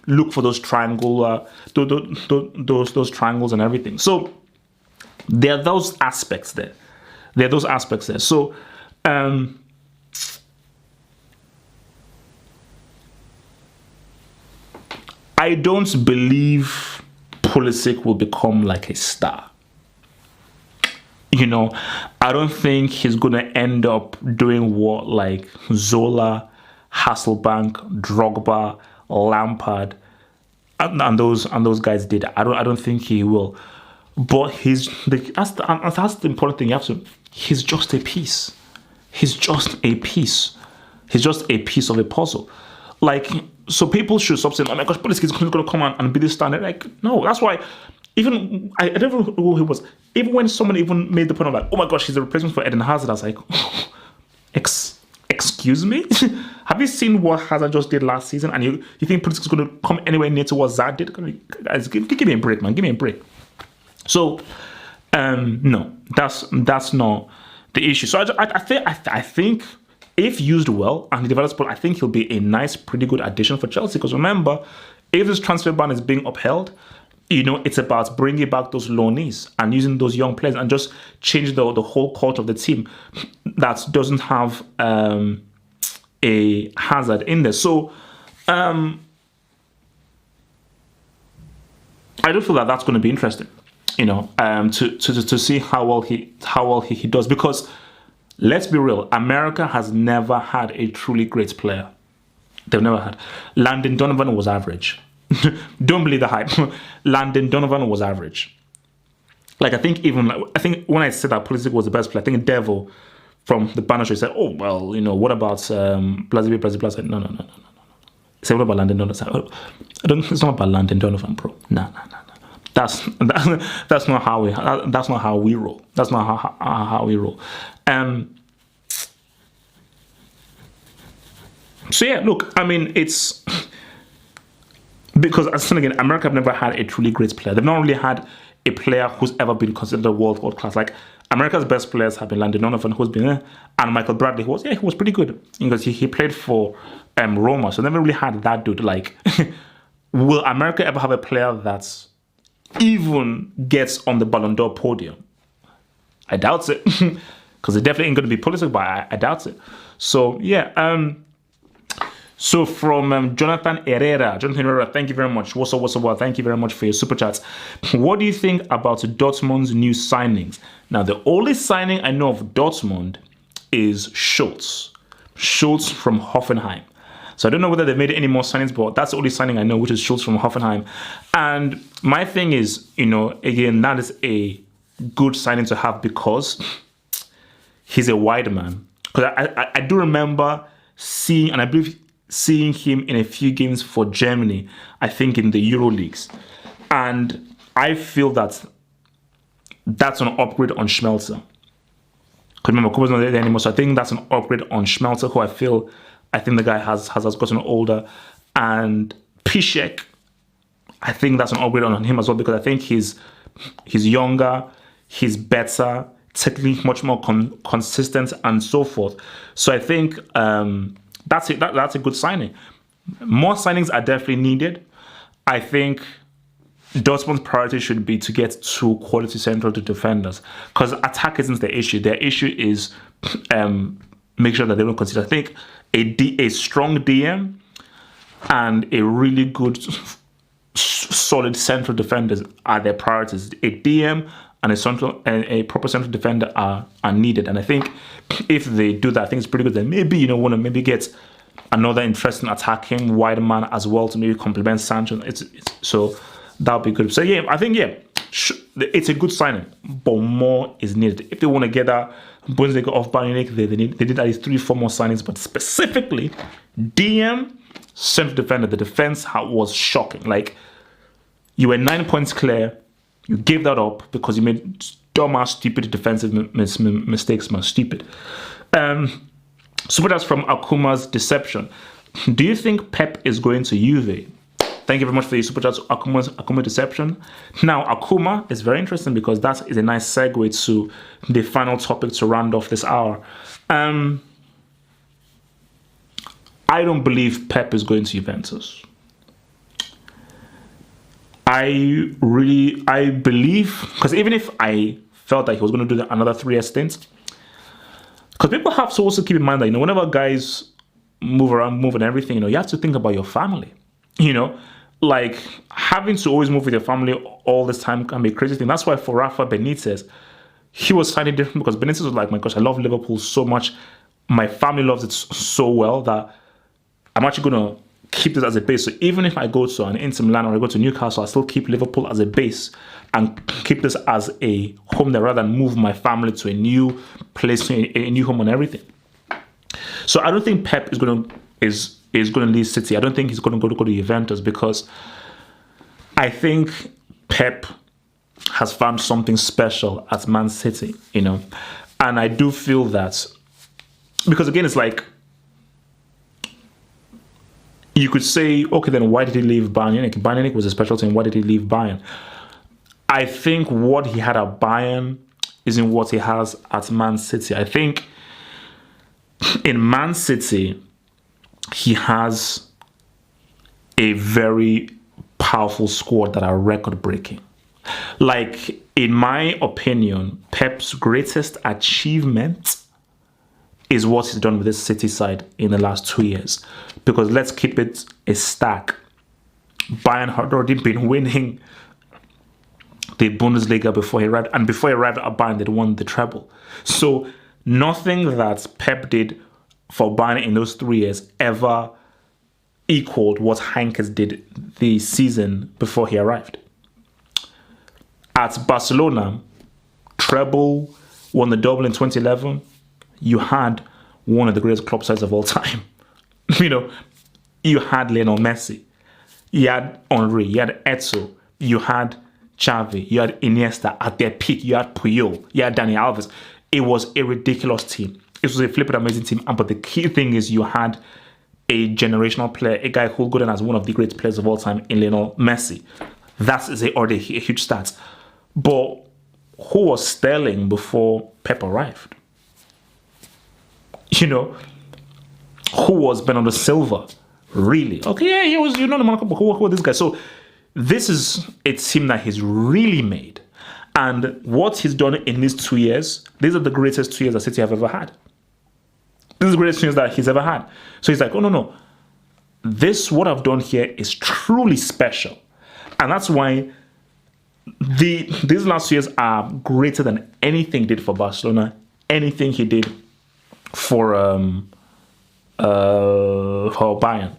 S2: Look for those triangle, those triangles and everything. So there are those aspects there. So I don't believe Pulisic will become like a star. You know, I don't think he's going to end up doing what like Zola, Hasselbank, Drogba, Lampard, and those guys did. I don't think he will. But that's the important thing. He's just a piece. He's just a piece of a puzzle. Like, so people should stop saying, oh my gosh, Pulisic is going to come out and be this standard. Like, no, that's why. Even I don't know who he was. Even when someone even made the point of like, oh my gosh, he's a replacement for Eden Hazard, I was like, excuse me? Have you seen what Hazard just did last season? And you think Pulisic is going to come anywhere near to what Zad did? Guys, give me a break, man. Give me a break. So, no, that's not the issue. So I think if used well and he develops well, I think he'll be a nice, pretty good addition for Chelsea. Because remember, if this transfer ban is being upheld, you know, it's about bringing back those loanees and using those young players and just changing the whole culture of the team that doesn't have a Hazard in there. So I do feel that that's going to be interesting, you know, to see how well he does. Because let's be real, America has never had a truly great player. They've never had. Landon Donovan was average. Don't believe the hype. Landon Donovan was average. Like, I think when I said that Pulisic was the best player, I think Devil from the banner show said, oh, well, you know, what about Blasey? No. He said, what about Landon Donovan? It's not about Landon Donovan, bro. No. That's not how we roll. That's not how we roll. So yeah, look, I mean, it's because, as again, America have never had a truly great player. They've not really had a player who's ever been considered world class. Like, America's best players have been Landon Donovan, who's been there, and Michael Bradley, who was pretty good because he played for Roma. So they never really had that dude. Like, will America ever have a player that's even gets on the Ballon d'Or podium? I doubt it, because it definitely ain't going to be Pulisic, but I doubt it. So yeah, So from Jonathan Herrera, thank you very much. What's up, what's up, well, thank you very much for your super chats. What do you think about Dortmund's new signings? Now, the only signing I know of Dortmund is Schultz. Schultz from Hoffenheim. So I don't know whether they've made any more signings, but that's the only signing I know, which is Schultz from Hoffenheim. And my thing is, again, that is a good signing to have because he's a wide man. Because I do remember seeing, and I believe seeing him in a few games for Germany, I think in the Euro Leagues. And I feel that that's an upgrade on Schmelzer. Because remember, Kuba's not there anymore, so I think that's an upgrade on Schmelzer, who I think the guy has gotten older. And Piszczek, I think that's an upgrade on him as well, because I think he's younger, he's better, technically much more consistent, and so forth. So I think that's a good signing. More signings are definitely needed. I think Dortmund's priority should be to get two quality central defenders, because attack isn't the issue. Their issue is make sure that they don't consider. I think a strong DM and a really good, solid central defenders are their priorities. A DM and a proper central defender are needed. And I think if they do that, I think it's pretty good. Then maybe want to maybe get another interesting attacking wide man as well to maybe complement Sancho. So that would be good. So yeah, I think it's a good signing, but more is needed. If they want to get that Bundesliga off Bayern Munich, they did at least 3-4 more signings. But specifically, DM, central defender, the defense was shocking. Like, you were 9 points clear. You gave that up because you made dumbass, stupid defensive mistakes, man. Stupid. Super that's from Akuma's Deception. Do you think Pep is going to Juve? Thank you very much for your super chats, Akuma Deception. Now, Akuma is very interesting because that is a nice segue to the final topic to round off this hour. I don't believe Pep is going to Juventus. I believe, because even if I felt that he was going to do another 3-year stint, because people have to also keep in mind that, whenever guys move and everything, you have to think about your family. Like, having to always move with your family all this time can be a crazy thing. That's why for Rafa Benitez, he was slightly different, because Benitez was like, my gosh, I love Liverpool so much. My family loves it so well that I'm actually going to keep this as a base. So even if I go to an Inter Milan or I go to Newcastle, I still keep Liverpool as a base and keep this as a home there, rather than move my family to a new place, a new home and everything. So I don't think Pep is going to leave City. I don't think he's going to go to Juventus, because I think Pep has found something special at Man City, and I do feel that, because again, it's like, you could say, okay, then why did he leave Bayern Munich? Bayern Munich was a special team. Why did he leave Bayern? I think what he had at Bayern isn't what he has at Man City. I think in Man City, he has a very powerful squad that are record-breaking. Like, in my opinion, Pep's greatest achievement is what he's done with this City side in the last 2 years. Because let's keep it a stack. Bayern had already been winning the Bundesliga before he arrived. And before he arrived at Bayern, they'd won the treble. So nothing that Pep did for Bayern in those 3 years ever equaled what Heinkes did the season before he arrived. At Barcelona, treble, won the double in 2011. You had one of the greatest club sides of all time. You had Lionel Messi. You had Henry. You had Eto'o. You had Xavi. You had Iniesta at their peak. You had Puyol. You had Dani Alves. It was a ridiculous team. It was a flippin' amazing team. But the key thing is you had a generational player, a guy who'll go down as one of the great players of all time in Lionel Messi. That is already a huge stat. But who was Sterling before Pep arrived? Who was Bernardo Silva? Really? Okay, yeah, he was, the Monaco, but who was this guy? So this is a team that he's really made. And what he's done in these 2 years, these are the greatest 2 years that City have ever had. These are the greatest 2 years that he's ever had. So he's like, oh, no. what I've done here is truly special. And that's why these last years are greater than anything he did for Barcelona, anything he did for Bayern.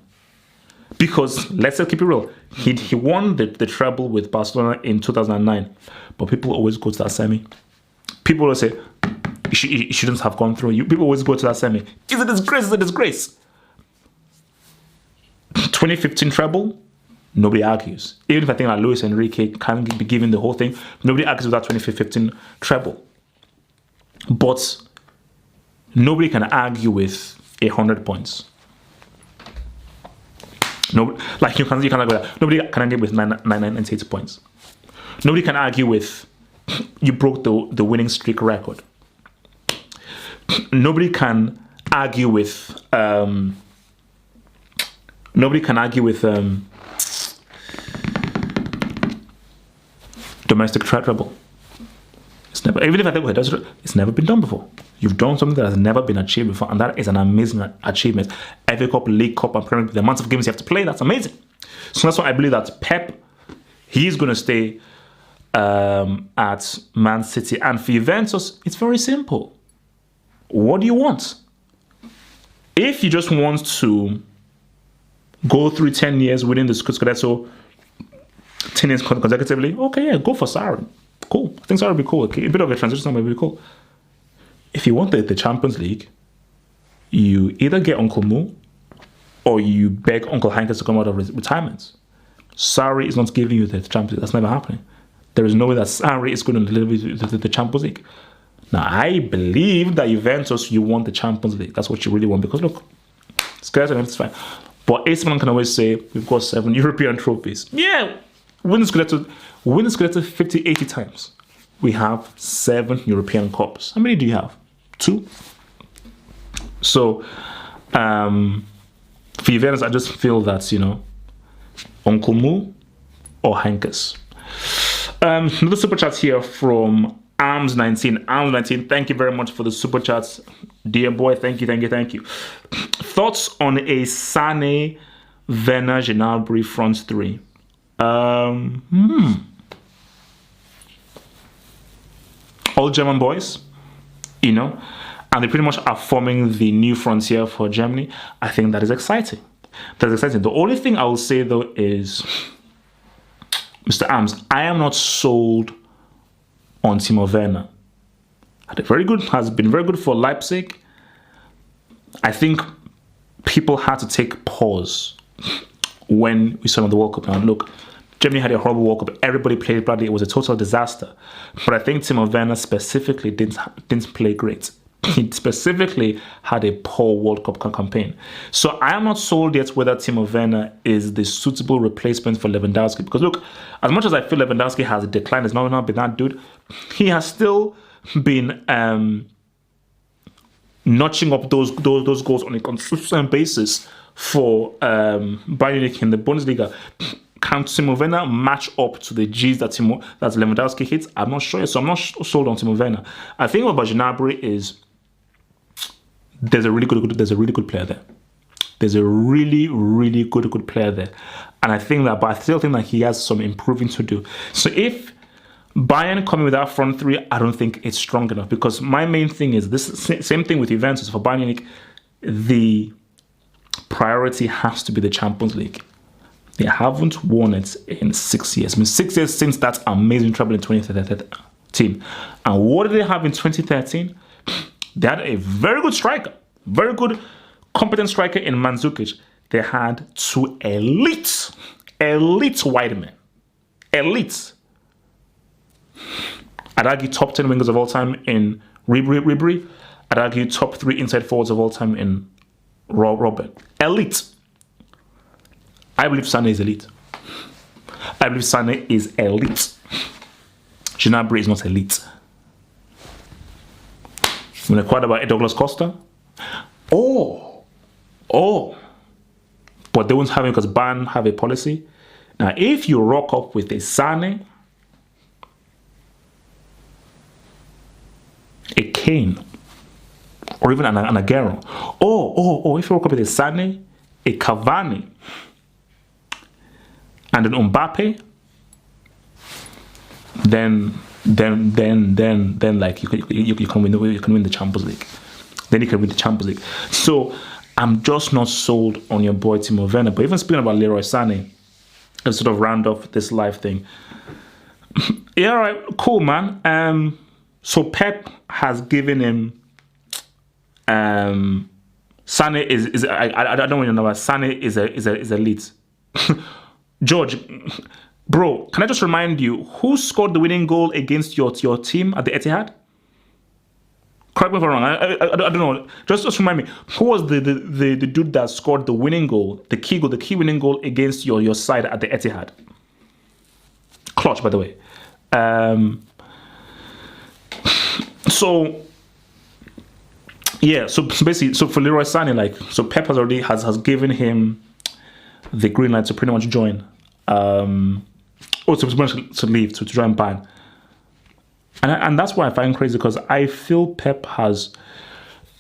S2: Because let's keep it real, he won the treble with Barcelona in 2009, but people always go to that semi. People always say he shouldn't have gone through. People always go to that semi. It's a disgrace. It's a disgrace. 2015 treble, nobody argues. Even if I think that Luis Enrique can be given the whole thing, nobody argues with that 2015 treble. But nobody can argue with 100 points. No, like you can argue with that. Nobody can argue with 98 points. Nobody can argue with you broke the winning streak record. Nobody can argue with domestic treble. It's never, even if I think it's never been done before. You've done something that has never been achieved before, and that is an amazing achievement. FA Cup, League Cup, and Premier League, the amount of games you have to play, that's amazing. So that's why I believe that Pep, he's going to stay at Man City. And for Juventus, it's very simple. What do you want? If you just want to go through 10 years winning the Scudetto 10 years consecutively, okay, yeah, go for Sarri. Cool. I think Sarri would be cool. Okay, a bit of a transition might be cool. If you want the Champions League, you either get Uncle Mo or you beg Uncle Hankins to come out of retirement. Sarri is not giving you the Champions League. That's never happening. There is no way that Sarri is going to deliver the Champions League. Now, I believe that Juventus, you want the Champions League. That's what you really want. Because look, it's fine. But AC Milan can always say, we've got 7 European trophies. Yeah, win the Scudetto 50, 80 times. We have 7 European Cups. How many do you have? 2? So, for Juventus, I just feel that, Uncle Mo or Hankins. Another super chat here from Arms19. Arms19, thank you very much for the super chats. Dear boy, thank you. Thoughts on a Sane, Werner, Gnabry front 3? All German boys, and they pretty much are forming the new frontier for Germany. I think that is exciting. The only thing I will say though is, Mr. Arms, I am not sold on Timo Werner. Has been very good for Leipzig. I think people had to take pause when we saw the World Cup. Now look, Germany had a horrible World Cup. Everybody played badly. It was a total disaster. But I think Timo Werner specifically didn't play great. He specifically had a poor World Cup campaign. So I am not sold yet whether Timo Werner is the suitable replacement for Lewandowski. Because look, as much as I feel Lewandowski has declined, has not been that dude, he has still been notching up those goals on a consistent basis for Bayern Munich in the Bundesliga. Can Timo Werner match up to the G's that Lewandowski hits? I'm not sure. So I'm not sold on Timo Werner. I think what about Gnabry is there's a really good player there. There's a really good player there. And I still think that he has some improving to do. So if Bayern coming with that front 3, I don't think it's strong enough, because my main thing is this same thing with Juventus. For Bayern Munich, the priority has to be the Champions League. They haven't won it in 6 years. 6 years since that amazing treble in 2013. And what did they have in 2013? They had a very good striker, very good, competent striker in Mandzukic. They had 2 elite wide men. Elite. I'd argue top 10 wingers of all time in Ribery. I'd argue top 3 inside forwards of all time in Robert. Elite. I believe Sane is elite. Gnabry is not elite. When I inquired about Douglas Costa, but they won't have him because Bayern have a policy. Now, if you rock up with a Sane, a Kane, or even an Aguero, if you rock up with a Sane, a Cavani, and an Mbappe, then like you can win the Champions League. Then you can win the Champions League. So I'm just not sold on your boy Timo Werner. But even speaking about Leroy Sané, let's sort of round off this live thing. Yeah, all right, cool, man. So Pep has given him Sané is I don't want to know, Sané is elite. George, bro, can I just remind you who scored the winning goal against your team at the Etihad? Correct me if I'm wrong. I don't know. Just remind me, who was the dude that scored the winning goal, the key winning goal against your side at the Etihad? Clutch, by the way. So yeah, so basically, so for Leroy Sané, like, so Pep has already has given him the green light to pretty much join, to leave, to join Bayern. And that's why I find crazy, because I feel Pep has,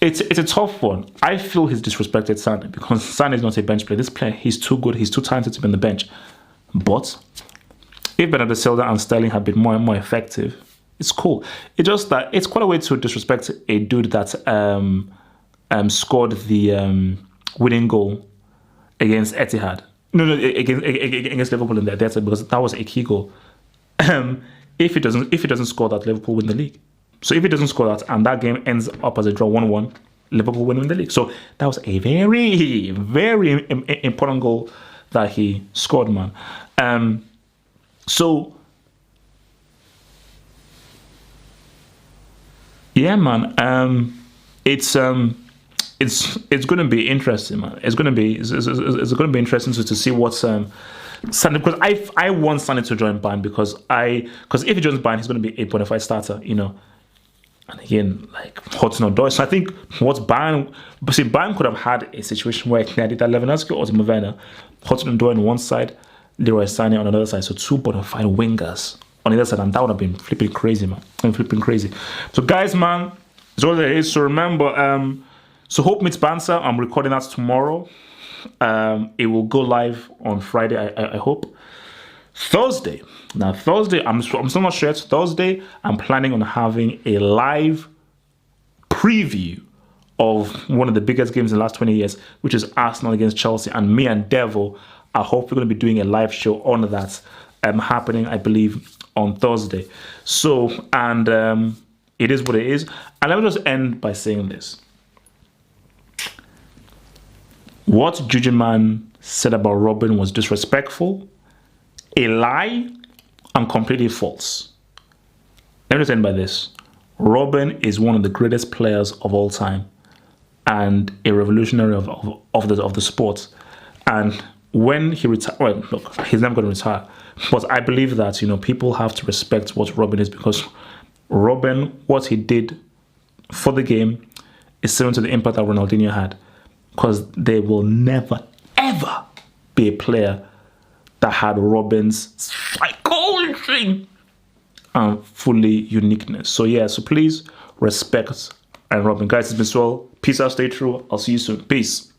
S2: it's a tough one. I feel he's disrespected Sané, because Sané is not a bench player. This player, he's too good, he's too talented to be on the bench. But if Bernardo Silva and Sterling had been more and more effective, it's cool. It's just that it's quite a way to disrespect a dude that scored the winning goal against Etihad. No, against Liverpool in there, because that was a key goal. If he doesn't score that, Liverpool win the league. So if he doesn't score that and that game ends up as a draw 1-1, Liverpool win the league. So that was a very, very important goal that he scored, man. So yeah, man. It's going to be interesting, man. It's going to be interesting to see what's Sané, because I want Sané to join Bayern, because if he joins Bayern, he's going to be a bona fide starter, you know. And again, like, Hudson Odoi. So I think Bayern could have had a situation where they did Lewandowski or Timo Werner, Hudson Odoi on one side, Leroy Sané on another side. So two bona fide wingers on the other side, and that would have been flipping crazy, man. So guys, man, that's all there is. So remember, so Hope Meets Banter, I'm recording that tomorrow. It will go live on Friday, I hope. Thursday. Now, Thursday, I'm still not sure. It's Thursday. I'm planning on having a live preview of one of the biggest games in the last 20 years, which is Arsenal against Chelsea. And me and Devil, I hope we're going to be doing a live show on that, happening, I believe, on Thursday. So, and it is what it is. And let me just end by saying this. What Jujuman said about Robin was disrespectful, a lie, and completely false. Let me just end by this. Robin is one of the greatest players of all time and a revolutionary of the sport. And when he retired, well, look, he's never going to retire. But I believe that, you know, people have to respect what Robin is, because Robin, what he did for the game is similar to the impact that Ronaldinho had. Because there will never, ever be a player that had Robin's psychology and fully uniqueness. So yeah, so please respect and Robin. Guys, it's been Swell. Peace out, stay true. I'll see you soon. Peace.